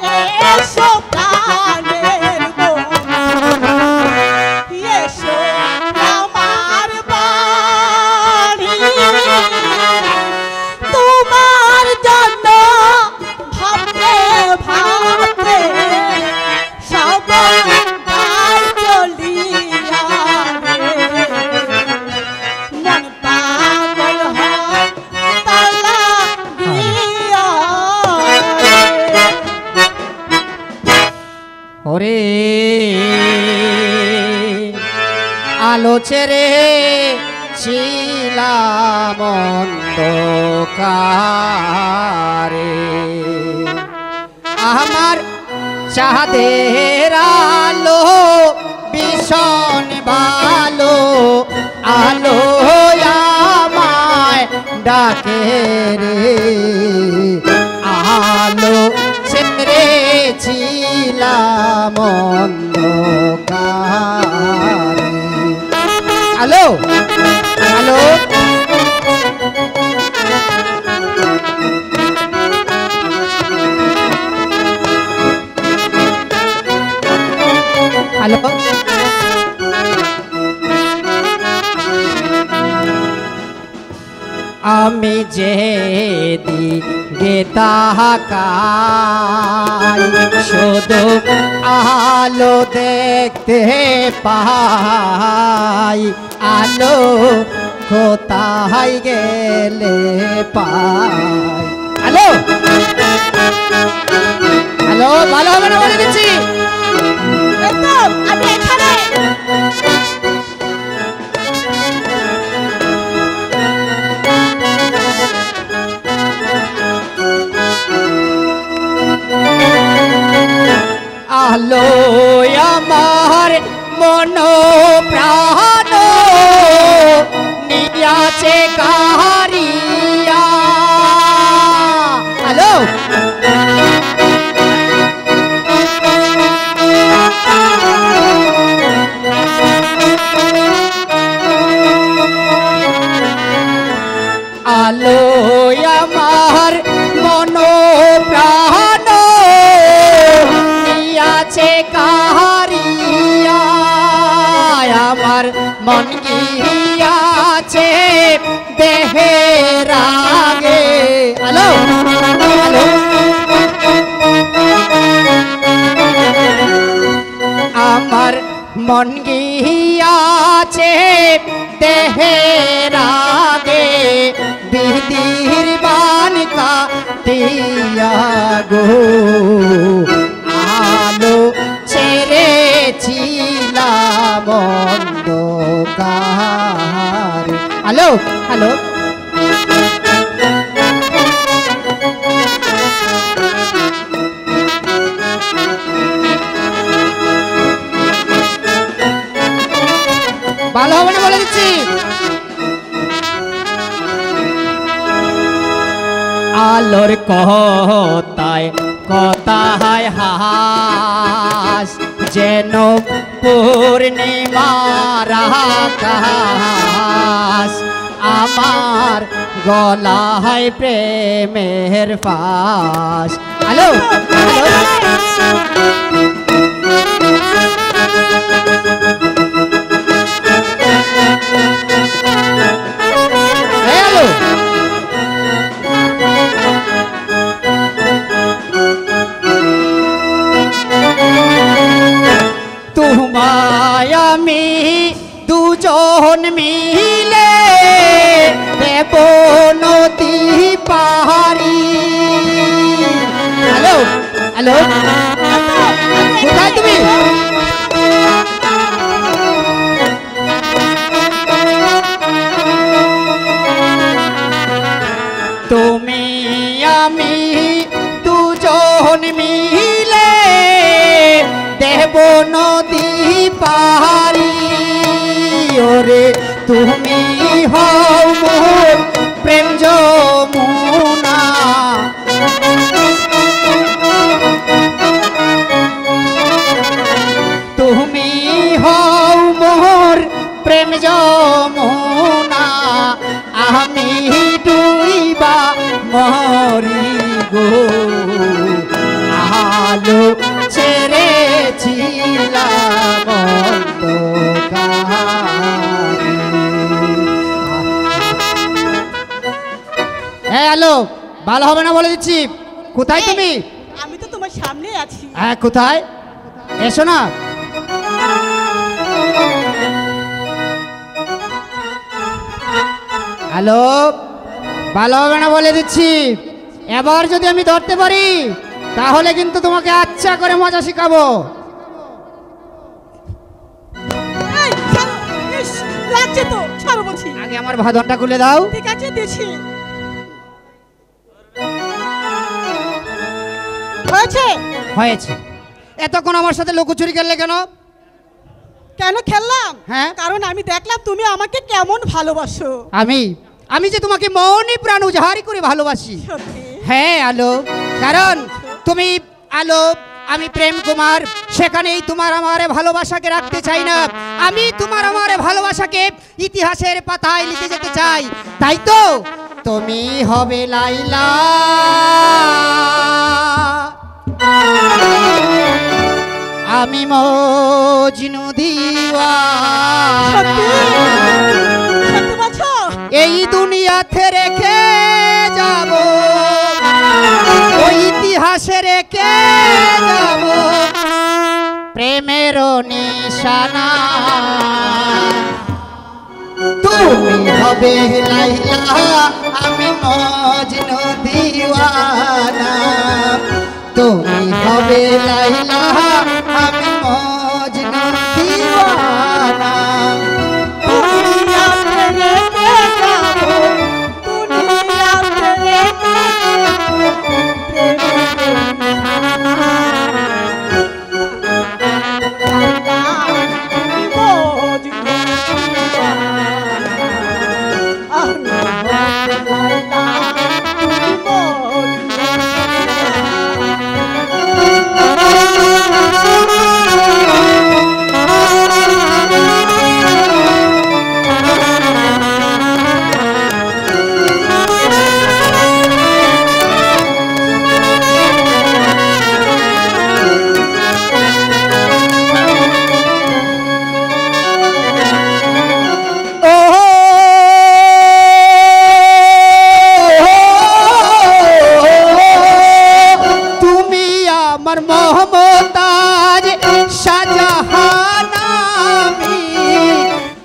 এসো প্রাণের বন্ধু এসো আমার বাড়ি তোমার জন্য ভাবতে ভাবতে সবাই চলিয়া মন পাগল হয় তালা দিয়া ওরে আলো ছেড়ে ছিলাম অন্ধকারে আমার চাঁদের আলো ভীষণ ভালো আলো আমায় ডাকে রে আলো ছেড়েছিলাম অন্ধকারে আলো আলো হ্যালো আমি যে দিকে তাকাই শুধু আলো দেখতে পাই আলো কোথায় গেলে পাই হ্যালো হ্যালো ভালো হবে না বলে দিচ্ছি একদম আমি এখানে আলো আমার মন প্রাণ নিয়াছে কাহারিয়া আলো আলো আমার মন প্রাণ নিয়াছে কাহারিয়া আমার মন গিয়াছে দেহের আগে আলো আলো আমার মন গিয়াছে দেহের আগে বিধির বান কাটিয়া গো আলো ছেড়েছিলাম অন্ধকারে হ্যালো হ্যালো ভালো হবে না বলে দিচ্ছি আলোর কথায় কথায় হাস যেন পূর্ণিমার আকাশ আমার গলায় প্রেমের ফাঁস হ্যালো হ্যালো তোমায় আমি দুজন মিলে দেব নদী পাহাড়ি হ্যালো হ্যালো কোথায় তুমি তুমি আমি দুজন মিলে দেব নদী পাহাড়ি ওরে তুমি হও মোর প্রেম যমুনা তুমি হও মোর প্রেম যমুনা আমি ডুইবা মরি গো ভালো হবে না বলে দিচ্ছি। কোথায় তুমি? আমি তো তোমার সামনে আছি। হ্যাঁ, কোথায়? এসো না। হ্যালো, ভালো হবে না বলে দিচ্ছি। এবার যদি আমি ধরতে পারি তাহলে কিন্তু তোমাকে আচ্ছা করে মজা শিখাবো। এই, ছাড়ো। ইস, লাগছে তো, ছাড়ো বলছি। আগে আমার ভাদনটা খুলে দাও। ঠিক আছে, দিচ্ছি। হয়েছে? হয়েছে। এতক্ষণ আমার সাথে লুকোচুরি খেললে কেন? কেন খেললাম? হ্যাঁ? কারণ আমি দেখলাম তুমি আমাকে কেমন ভালোবাসো। আমি যে তোমাকে মনে প্রাণ উজাড়ি করে ভালোবাসি। সত্যি? হ্যাঁ আলো, কারণ তুমি আলো, আমি প্রেম কুমার, সেখানেই তোমার আমার ভালোবাসাকে রাখতে চাই না। আমি তোমার আমার ভালোবাসাকে ইতিহাসের পাতায় লিখে যেতে চাই। তাই তো তুমি হবে লাইলা, আমি মজনু সত্যি? দিওয়ানা। সত্যি বলছো? এই দুনিয়াতে রেখে যাব, ওই ইতিহাসে রেখে যাব প্রেমের নিশানা। তুমি হবে লাইলা, আমি মজনু দিওয়ানা। তুমি হবে লাইলা, আমি মজনু দিওয়ানা। দুনিয়াতে রেখে যাবো, দুনিয়াতে রেখে যাবো প্রেমের নিশানা। তুমি মজনু দিওয়ানা, আমি হব লায়লা, তুমি মজনু তুমি আমার মহমতাজ শাহজাহান, আমি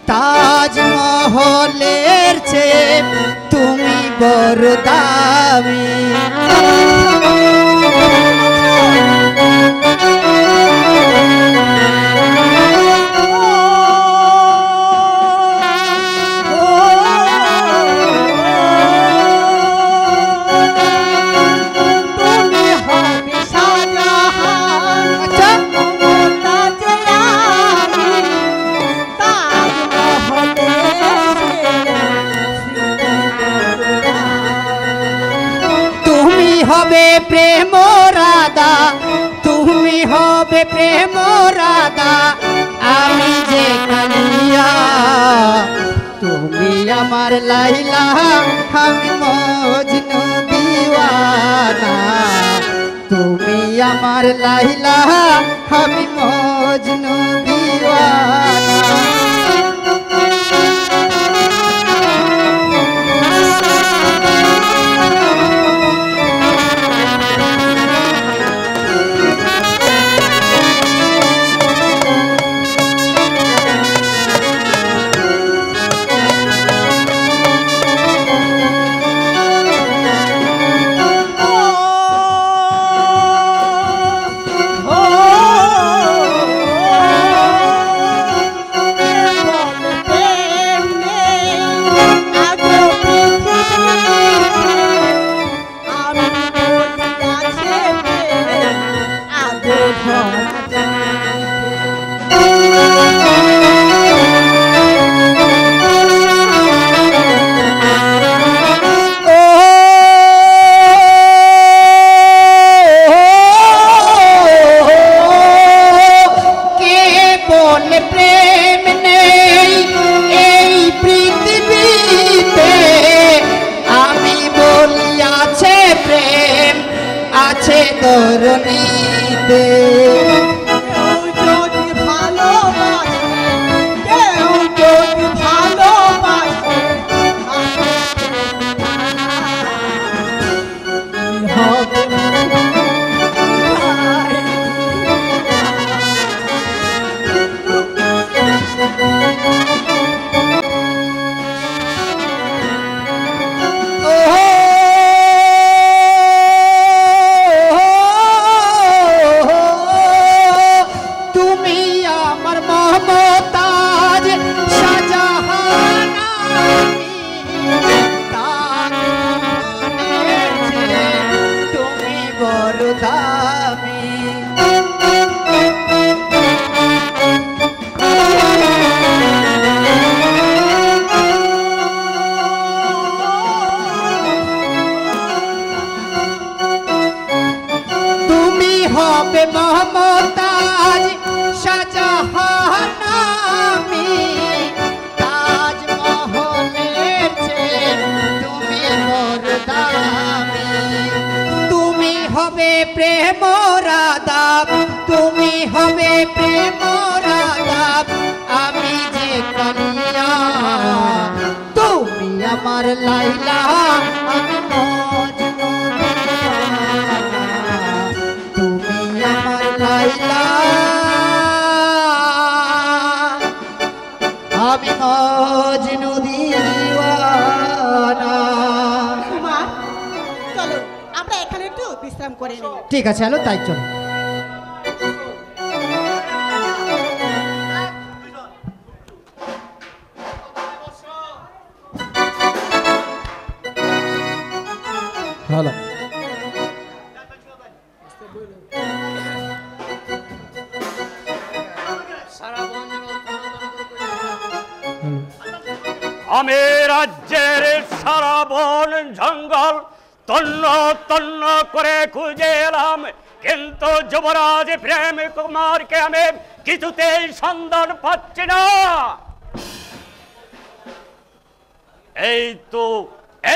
তাজমহলের চেয়ে তুমি বড় দামি। তুমি হবে শাহজাহান, আচ্ছা, মমতাজে আমি তাজমহলে তুমি হবে প্রেম রাধা, তুমি হবে প্রেম রাধা, আমি যে কালিয়া। তুমি আমার লাইলা, আমি মজনু দিওয়ানা। তুমি আমার লাইলা, আমি মজনু দিওয়ানা। তরুণীতে কেউ যদি ভালোবাসে, কেউ যদি ভালোবাসে, হবে মমতাজ শাহজাহান আমি তাজমহলের চেয়ে তুমি মোর দামি তুমি হবে প্রেম রাধাব তুমি হবে প্রেম রাধাব আমি যে কলিয়া তুমি আমার লাইলা আমি মজনু তুমি আমার লাইলা আমি মজনু দিওয়ানা। কুমার চলো আমরা এখানে একটু বিশ্রাম করে নিই। ঠিক আছে চলো তাই চলো। হ্যালো আমি রাজ্যের সারা বন জঙ্গল তন্ন তন্ন করে খুঁজে এলাম, কিন্তু যুবরাজ প্রেম কুমারকে আমি কিছুতেই সন্ধান পাচ্ছি না।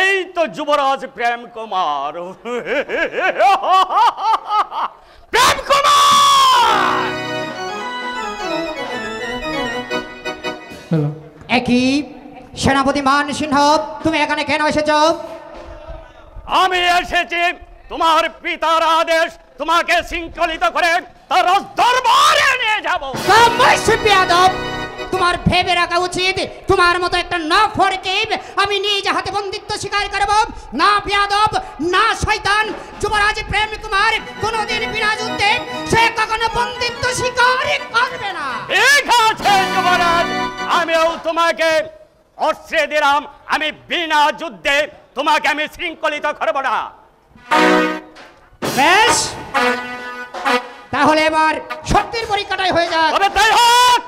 এই তো যুবরাজ প্রেম কুমার। প্রেম কুমার হ্যালো একই সেনাপতি মান সিংহ তুমি এখানে কেন এসেছ? আমি এসেছি তোমার পিতার আদেশ, তোমাকে শৃঙ্খলিত করে তার দরবারে নিয়ে যাব। তোমার ভেবে রাখা উচিত তোমার মতো একটা না ফরকে আমি নিজ হাতে বন্দিত্ব স্বীকার করব না। বেয়াদব না শয়তান যুবরাজ প্রেম কুমার কোনোদিন বিনা যুদ্ধে সে কখনো বন্দিত্ব স্বীকার করবে না। ঠিক আছে যুবরাজ, আমিও তোমাকে অস্ত্রে দিলাম, আমি বিনা যুদ্ধে তোমাকে আমি শৃঙ্খলিত করব না। বেশ, তাহলে এবার শক্তির পরীক্ষাটাই হয়ে যাক। তবে তাই হোক।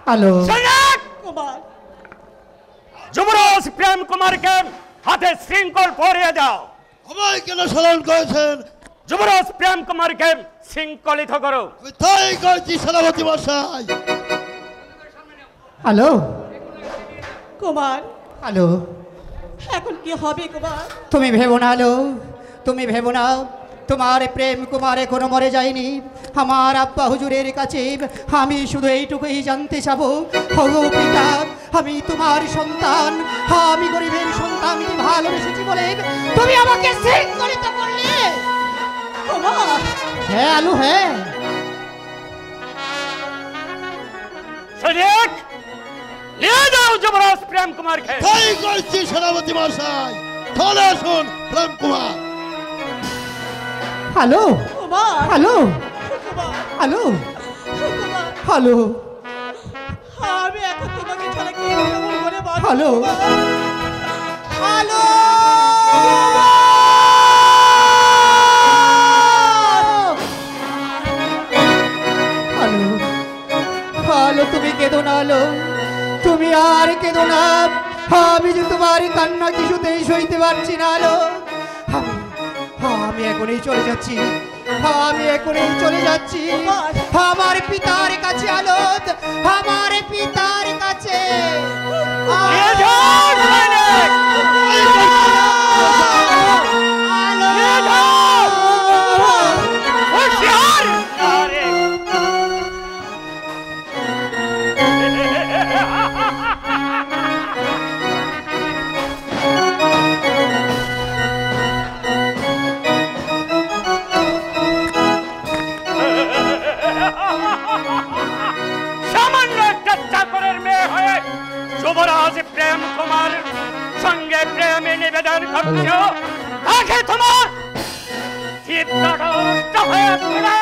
হ্যালো কুমার যুবরাজ প্রেম কুমারকে হাতে শৃঙ্খল পরিয়ে দাও। আমায় কেন স্মরণ করেছেন? যুবরাজ প্রেম কুমারকে শৃঙ্খলিত করো। আমি তাই করেছি সেনাপতি মশাই। হ্যালো কুমার হ্যালো এখন কি হবে কুমার? তুমি ভেবো না হ্যালো, তুমি ভেবো না তোমার প্রেম কুমার এখনো মরে যায়নি। আমার আব্বা হুজুরের কাছে আমি শুধু এইটুকুই জানতে চাবো, হগো পিতা আমি তোমার সন্তান, আমি গরিবের সন্তানকে ভালোবেসেছি বলে তুমি আমাকে শৃঙ্খলিত করলে। কুমার হ্যাঁ আলু হ্যাঁ। সৈনিক নিয়ে যাও যুবরাজ প্রেম কুমারকে। তাই করেছি সেনাপতি মশাই। চলে আসুন Prem Kumar. Hello Kumar hello Kumar hello Kumar hello আমি এখন তোমাকে ছাড়া কি কেমন করে বাঁচব? Hello. Kumar? Hello hello hello তুমি কেঁদো না হ্যালো, তুমি আর কেঁদো না। আমি যে তোমার কান্না কিছুতেই সইতে পারছি না হ্যালো। আমি এখনই চলে যাচ্ছি, আমি এখনই চলে যাচ্ছি আমার পিতার কাছে আলো, আমার পিতার কাছে। নিয়ে যাও সৈনিক। নিয়ে যাও। হুঁশিয়ার। আরে। ধৈর্য তাকে তোমার চিত্তটা নষ্ট হয়েছে না।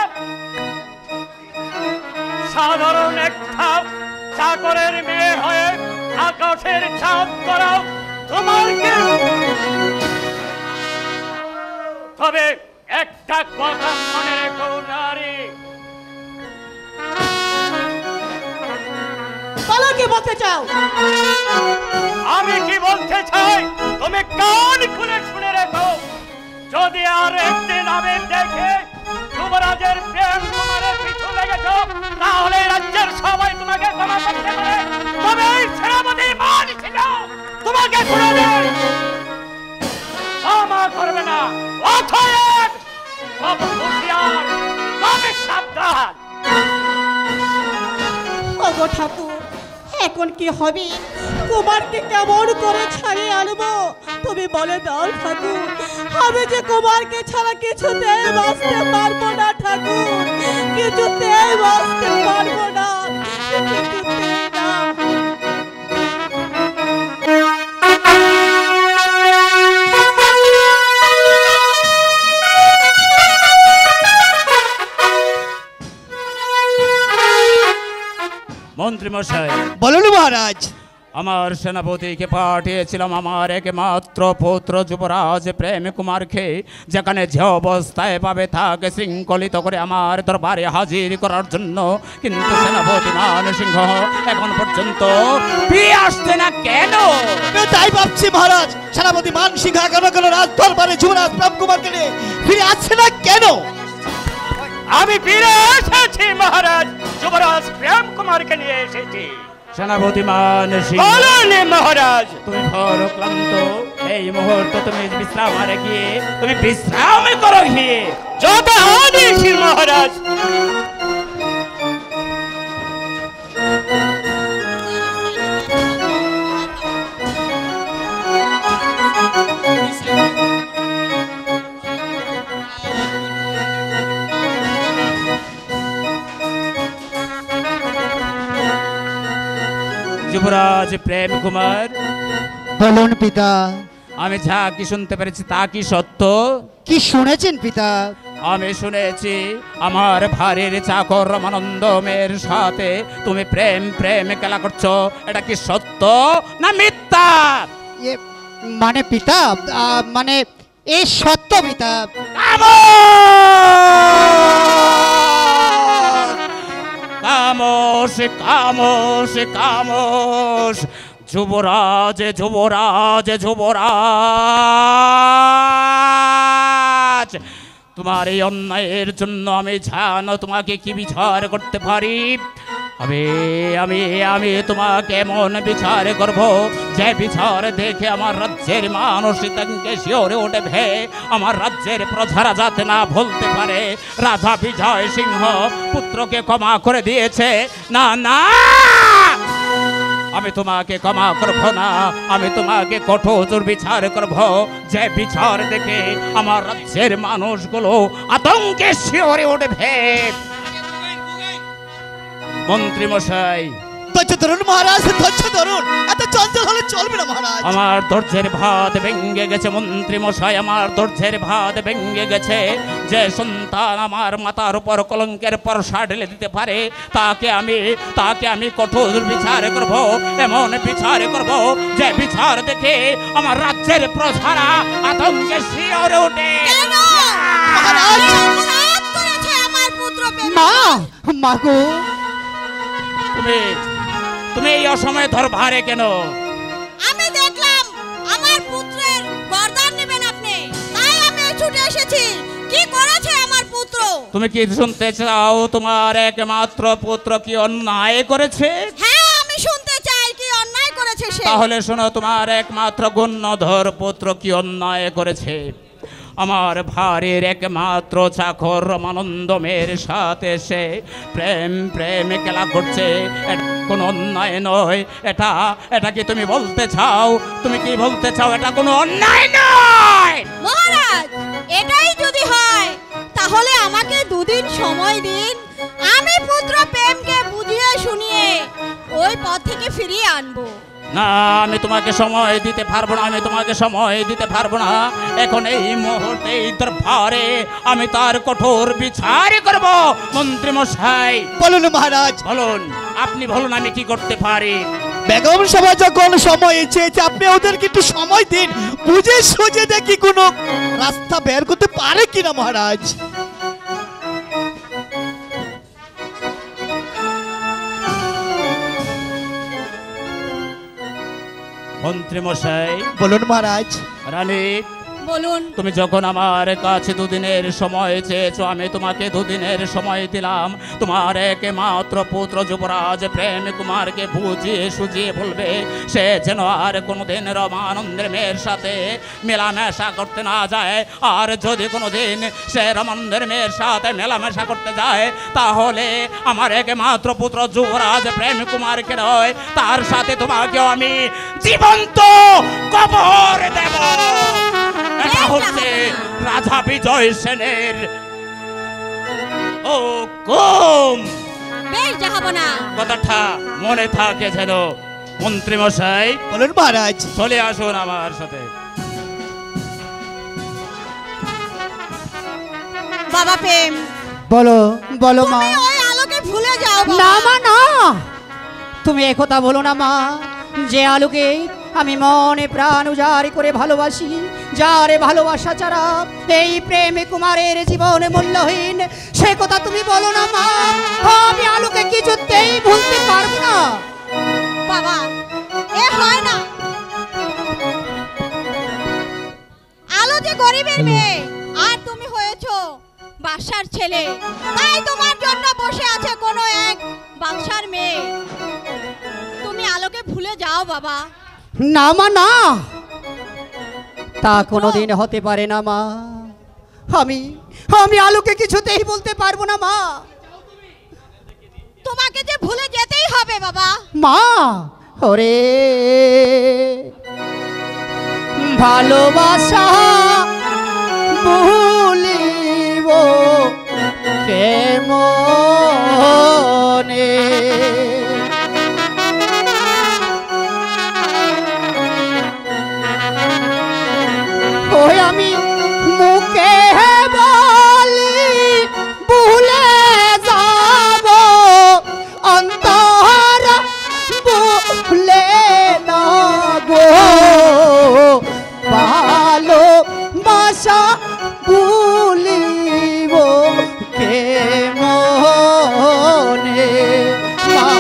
সাধারণ একটা চাকরের মেয়ে হয়ে আকাশের চাঁদ করাও তোমার কি? তবে একটা কথা মনে রেখো নারী, বলো কি বলতে চাও? আমি কি বলতে চাই তুমি কান খুলে শুনে রেখো। যদি আর একদিন আমি দেখে যুবরাজের প্রেম কুমারের পিছু লেগেছ, তাহলে রাজ্যের সবাই তোমাকে ক্ষমা করতে পারে, তবে এই সেনাপতি মান ছিল তোমাকে কোনোদিন ক্ষমা করবে না। অতএব সব হুঁশিয়ার, তবে সাবধান। ওগো ঠাকুর, এখন কি হবে? কুমারকে কেমন করে ছাড়িয়ে আনবো তুমি বলে দাও ঠাকুর। আমি যে কুমারকে ছাড়া কিছুতেই বাঁচতে পারবো না ঠাকুর, কিছুতেই বাঁচতে পারবো না, কিছুতেই না। মন্ত্রী মশাই, বলুন মহারাজ। আমার সেনাপতিকে পাঠিয়েছিলাম আমার একমাত্র পুত্র যুবরাজ প্রেম কুমারকে, যেখানে যে অবস্থায় পাবে তাকে শৃঙ্খলিত করে আমার দরবারে হাজির করার জন্য, কিন্তু সেনাপতি মানসিংহ এখন পর্যন্ত ফিরে আসছে না কেন? তাই ভাবছি মহারাজ, সেনাপতি মানসিংহ কেন রাজ দরবারে যুবরাজ প্রেম কুমারকে নিয়ে ফিরে আসছে না কেন? আমি ফিরে এসেছি মহারাজ, যুবরাজ প্রেম কুমারকে নিয়ে এসেছি। সেনাপতি মানসিংহ, বলুন মহারাজ। তুমি বড় ক্লান্ত, এই মুহূর্তে তুমি বিশ্রামে গিয়ে তুমি বিশ্রাম করো গিয়ে। যত আদেশ মহারাজ। যুবরাজ প্রেম কুমার, বলুন পিতা। আমি যা কি শুনতে পেরেছি তা কি সত্য? কি শুনেছেন পিতা? আমি শুনেছি আমার ভাইয়ের চাকর রামানন্দ মেয়ের সাথে তুমি প্রেম খেলা করছো, এটা কি সত্য না মিথ্যা? মানে পিতা, মানে এই সত্য পিতা। খামোশ খামোশ খামোশ, যুবরাজ যুবরাজ যুবরাজ, তোমার এই অন্যায়ের জন্য আমি জানো তোমাকে কি বিচার করতে পারি। আমি আমি আমি তোমাকে এমন বিচার করব যে বিচার দেখে আমার রাজ্যের মানুষ তাকে শিওরে উঠবে, আমার রাজ্যের প্রজারা যাতে না বলতে পারে রাজা বিজয় সিংহ পুত্রকে ক্ষমা করে দিয়েছে। না না, আমি তোমাকে ক্ষমা করব না, আমি তোমাকে কঠোর বিচার করব, যে বিচার দেখে আমার রাজ্যের মানুষগুলো আতঙ্কে শিওরে উঠবে। মন্ত্রী মশাই, ধৈর্য ধরুন মহারাজ, ধৈর্য ধরুন, এত চঞ্চল হলে চলবে না মহারাজ। আমার ধৈর্যের ভাত ভেঙে গেছে মন্ত্রী মশাই, আমার ধৈর্যের ভাত ভেঙে গেছে। যে সন্তান আমার মাথার উপর কলঙ্কের পরশা ঢেলে দিতে পারে তাকে আমি কঠোর বিচার করব, এমন বিচার করব যে বিচার দেখে আমার রাজ্যের প্রজারা আতঙ্কে শিওরে ওঠে। মা, মাগো, তুমি এই অসময়ে দরবারে কেন? আমি দেখলাম আমার পুত্রের গর্দান নেবেন আপনি, তাই আমি ছুটে এসেছি। কি করেছে আমার পুত্র? তুমি কি শুনতে চাও তোমার একমাত্র পুত্র কি অন্যায় করেছে? হ্যাঁ, আমি শুনতে চাই কি অন্যায় করেছে সে। তাহলে শোনো, তোমার একমাত্র গুণধর পুত্র কি অন্যায় করেছে। আমার ভাইয়ের একমাত্র চাকর রামানন্দ মেয়ের সাথে সে প্রেম খেলা করছে, কোনো অন্যায় নয়। এটা কি তুমি বলতে চাও? তুমি কি বলতে চাও এটা কোনো অন্যায় নয়? মহারাজ, এটাই যদি হয় তাহলে আমাকে দুদিন সময় দিন, আমি পুত্র প্রেমকে বুঝিয়ে শুনিয়ে ওই পথ থেকে ফিরিয়ে আনবো। না, আমি তোমাকে সময় দিতে পারবো না, আমি তোমাকে সময় দিতে পারবো না। এখন এই মুহূর্তে এই দরবারে আমি তার কঠোর বিচার করব। মন্ত্রী মশাই বলুন মহারাজ। বলুন, আপনি বলুন আমি কি করতে পারি। বেগম সভা যখন সময় চেয়েছে, আপনি ওদেরকে একটু সময় দিন, বুঝে সুঝে দেখি কোনো রাস্তা বের করতে পারে কিনা মহারাজ। মন্ত্রী মশাই বলুন মহারাজ। রানী, বলুন। তুমি যখন আমার কাছে দুদিনের সময় চেয়েছো, আমি তোমাকে দুদিনের সময় দিলাম। তোমার একমাত্র পুত্র যুবরাজ প্রেম কুমারকে বুঝিয়ে সুঝিয়ে বলবে সে যেন আর কোনোদিন রমানন্দের মেয়ের সাথে মেলামেশা করতে না যায়। আর যদি কোনোদিন সে রমানন্দের মেয়ের সাথে মেলামেশা করতে যায়, তাহলে আমার একমাত্র পুত্র যুবরাজ প্রেম কুমারকে নয়, তার সাথে তোমাকেও আমি জীবন্ত কবর দেব। এটা হচ্ছে রাজা বিজয় সেনের হুকুম। বেশ জাহাপনা। কথাটা মনে থাকে যেন। মন্ত্রী মশাই বলুন মহারাজ। চলে আসুন আমার সাথে। বাবা প্রেম, বলো বলো মা। তুমি ওই আলোকে ভুলে যাও বাবা। না মা না, তুমি একথা বলো না মা। যে আলোকে আমি মনে প্রাণ উজাড় করে ভালোবাসি, যার ভালোবাসা ছাড়া এই প্রেম কুমারের জীবন মূল্যহীন, সে কথা তুমি বলো না মা। আমি আলোকে কিছুতেই ভুলতে পারবো না। বাবা, এ হয় না। আলো যে গরিবের মেয়ে, আর তুমি হয়েছো বাদশার ছেলে, তাই তোমার জন্য বসে আছে কোনো এক বাদশার মেয়ে। তুমি আলোকে ভুলে যাও বাবা। না মা না, তা কোনোদিন হতে পারে না মা। আমি আমি আলোকে কিছুতেই বলতে পারবো না মা। তোমাকে যে ভুলে যেতেই হবে বাবা। মা ওরে ভালোবাসা ভুলিব কেমনে, ওই আমি মুখে বলি ভুলে যাব, অন্তর ভুলে না গো। ভালোবাসা ভুলিব কেমনে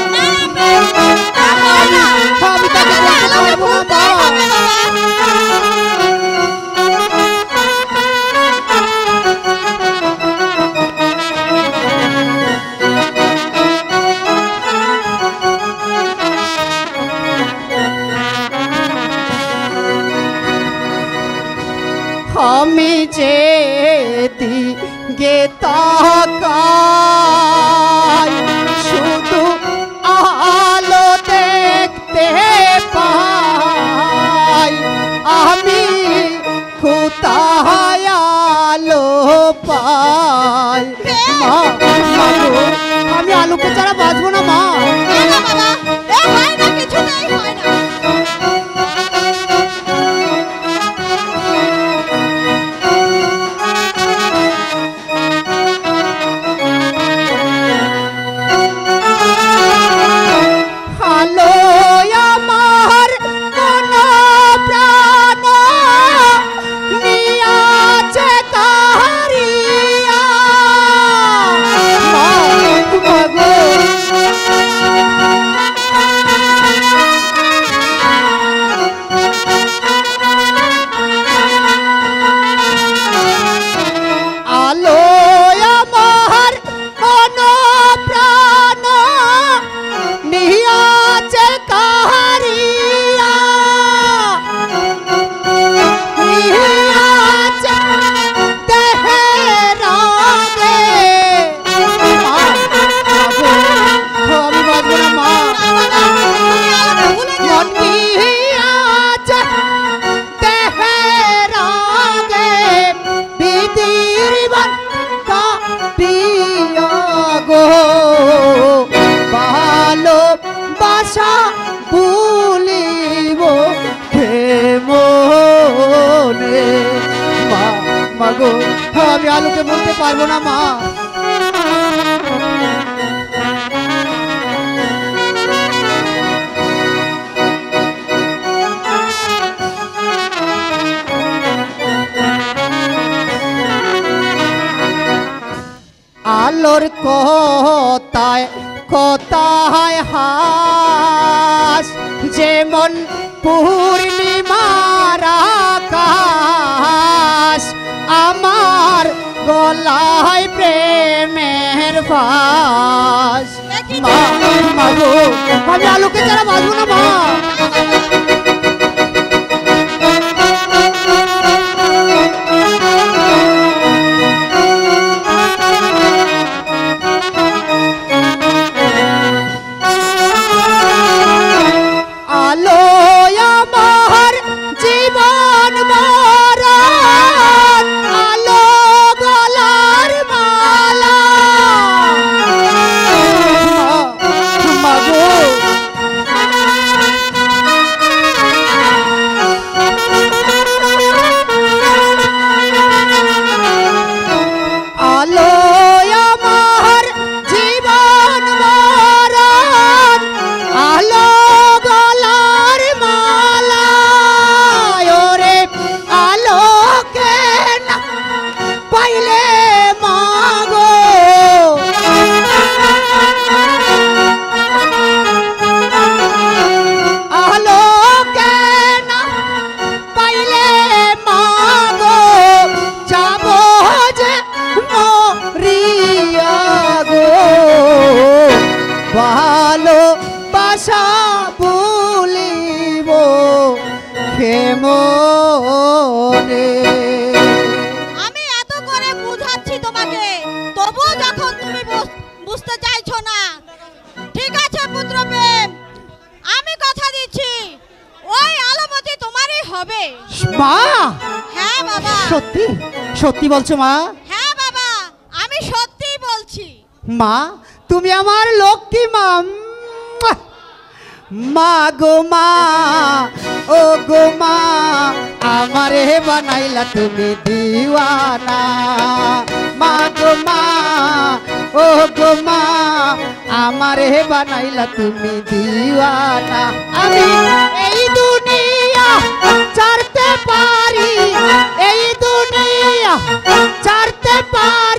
মা। আমি তাকে বলতে পারবো না মা। আমি যে দিকে তাকাই শুধু আলো দেখতে পাই, আমি কোথায় আলো পাই মা। আমি আলোকে ছাড়া বাঁচবো না মা। না বাবা, এ হয় না, কিছুতেই হয় না। আলো আমার মন প্রাণ নিয়াছে কারিয়া, মাগো আলো আমার মন প্রাণ নিয়াছে কারিয়া, নিয়াছে দেহের আগে। আমি বাঁচবো না মা। মন নিয়াছে দেহের আগে, বিধির বাক্কা পিয়া গো। ভালোবাসা ভুলি গো, আমি আলোকে বলতে পারবো না মা। আলোর কথায় কথায় হাস, যেমন পূর্ণিমার আকাশ, আমার গলায় প্রেমের ফাঁস। মা, মা গো, আমি আলোকে যারা বাঁচবো না মা। আলো আমার জীবন মরণ, আলো গলার মালা। মা গো, আলো আমার জীবন মরণ, আলো গলার মালা। ওরে আলোকে না পাইলে মাগো, আলোকে না পাইলে মাগো, যাব যে মরিয়া গো। ভালোবাসা বলিব কেমনে। আমি এত করে বুঝাচ্ছি তোমাকে, তবুও যখন তুমি বুঝতে চাইছো না, ঠিক আছে পুত্র প্রেম, আমি কথা দিচ্ছি ওই আলোমতি তোমারই হবে। মা, হ্যাঁ বাবা, সত্যি সত্যি বলছো মা? হ্যাঁ বাবা, আমি সত্যিই বলছি। মা, তুমি আমার লক্ষ্মী মা। মুয়া! মা গো মা, ও গো মা, আমারে বানাইলা তুমি দিওয়ানা। মা গো মা, ও গো মা, আমারে বানাইলা তুমি দিওয়ানা। আমি এই দুনিয়া ছাড়তে পারি, এই দুনিয়া ছাড়তে পারি